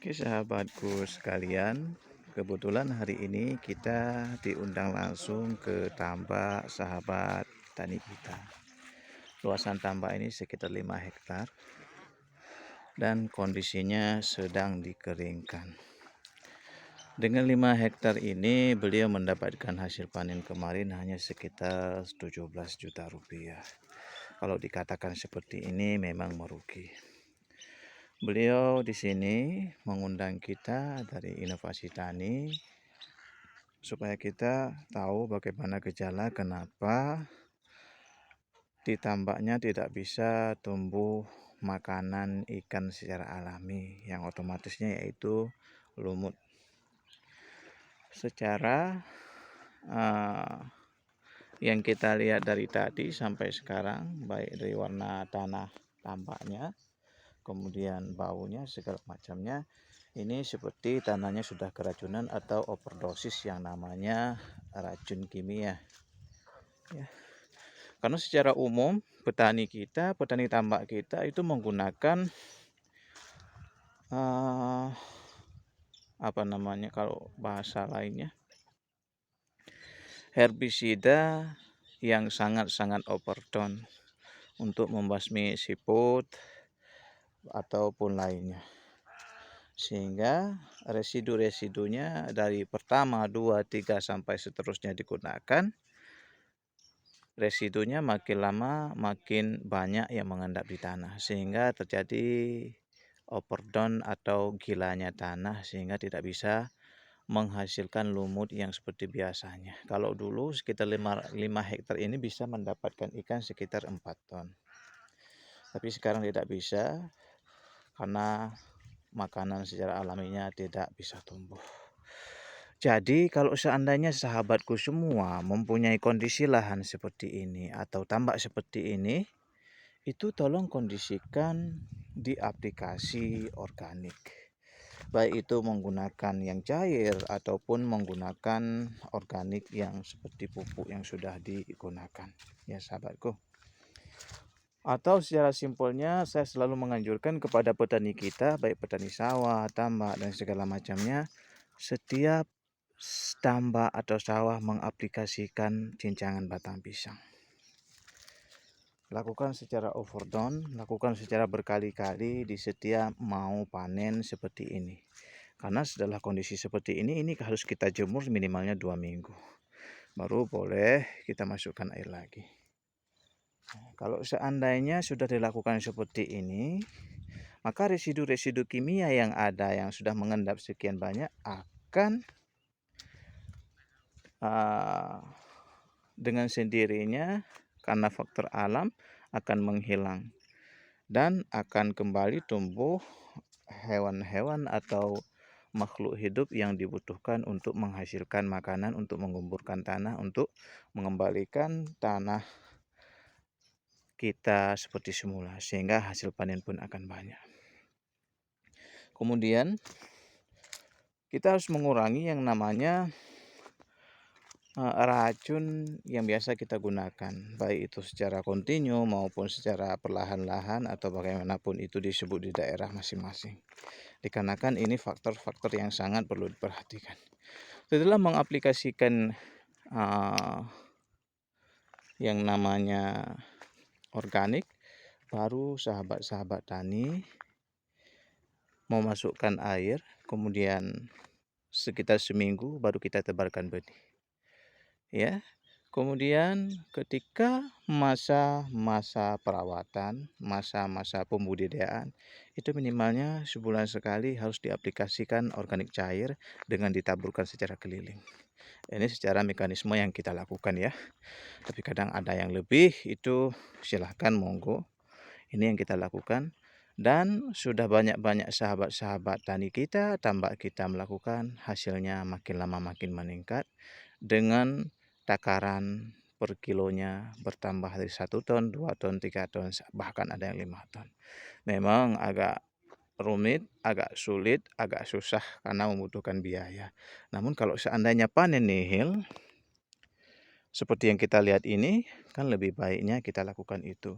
Oke sahabatku sekalian, kebetulan hari ini kita diundang langsung ke tambak sahabat tani kita. Luasan tambak ini sekitar 5 hektar dan kondisinya sedang dikeringkan. Dengan 5 hektar ini beliau mendapatkan hasil panen kemarin hanya sekitar 17 juta rupiah. Kalau dikatakan seperti ini memang merugi. Beliau di sini mengundang kita dari Inovasi Tani supaya kita tahu bagaimana gejala kenapa di tambaknya tidak bisa tumbuh makanan ikan secara alami yang otomatisnya yaitu lumut. Secara yang kita lihat dari tadi sampai sekarang, baik dari warna tanah tambaknya, kemudian baunya segala macamnya, ini seperti tanahnya sudah keracunan atau overdosis yang namanya racun kimia ya. Karena secara umum petani tambak kita itu menggunakan kalau bahasa lainnya herbisida yang sangat-sangat overdone untuk membasmi siput ataupun lainnya, sehingga residu-residunya dari pertama, 2, 3 sampai seterusnya digunakan, residunya makin lama makin banyak yang mengendap di tanah, sehingga terjadi overdone atau gilanya tanah sehingga tidak bisa menghasilkan lumut yang seperti biasanya. Kalau dulu sekitar 5 hektar ini bisa mendapatkan ikan sekitar 4 ton. Tapi sekarang tidak bisa karena makanan secara alaminya tidak bisa tumbuh. Jadi kalau seandainya sahabatku semua mempunyai kondisi lahan seperti ini atau tambak seperti ini, itu tolong kondisikan di aplikasi organik. Baik itu menggunakan yang cair ataupun menggunakan organik yang seperti pupuk yang sudah digunakan ya sahabatku. Atau secara simpelnya saya selalu menganjurkan kepada petani kita, baik petani sawah, tambak dan segala macamnya, setiap tambak atau sawah mengaplikasikan cincangan batang pisang. Lakukan secara overdone, lakukan secara berkali-kali di setiap mau panen seperti ini. Karena setelah kondisi seperti ini harus kita jemur minimalnya 2 minggu. Baru boleh kita masukkan air lagi. Kalau seandainya sudah dilakukan seperti ini, maka residu-residu kimia yang ada yang sudah mengendap sekian banyak akan dengan sendirinya karena faktor alam akan menghilang dan akan kembali tumbuh hewan-hewan atau makhluk hidup yang dibutuhkan untuk menghasilkan makanan, untuk menguburkan tanah, untuk mengembalikan tanah kita seperti semula, sehingga hasil panen pun akan banyak. Kemudian kita harus mengurangi yang namanya racun yang biasa kita gunakan, baik itu secara kontinu maupun secara perlahan-lahan atau bagaimanapun itu disebut di daerah masing-masing. Dikarenakan ini faktor-faktor yang sangat perlu diperhatikan. Setelah mengaplikasikan yang namanya organik, baru sahabat-sahabat tani memasukkan air, kemudian sekitar seminggu baru kita tebarkan benih. Ya, kemudian ketika masa-masa perawatan, masa-masa pembudidayaan, itu minimalnya sebulan sekali harus diaplikasikan organik cair dengan ditaburkan secara keliling. Ini secara mekanisme yang kita lakukan ya. Tapi kadang ada yang lebih, itu silahkan monggo. Ini yang kita lakukan. Dan sudah banyak-banyak sahabat-sahabat tani kita, tambak kita melakukan, hasilnya makin lama makin meningkat dengan takaran per kilonya bertambah dari 1 ton, 2 ton, 3 ton, bahkan ada yang 5 ton. Memang agak rumit, agak sulit, agak susah karena membutuhkan biaya. Namun kalau seandainya panen nihil seperti yang kita lihat ini, kan lebih baiknya kita lakukan itu.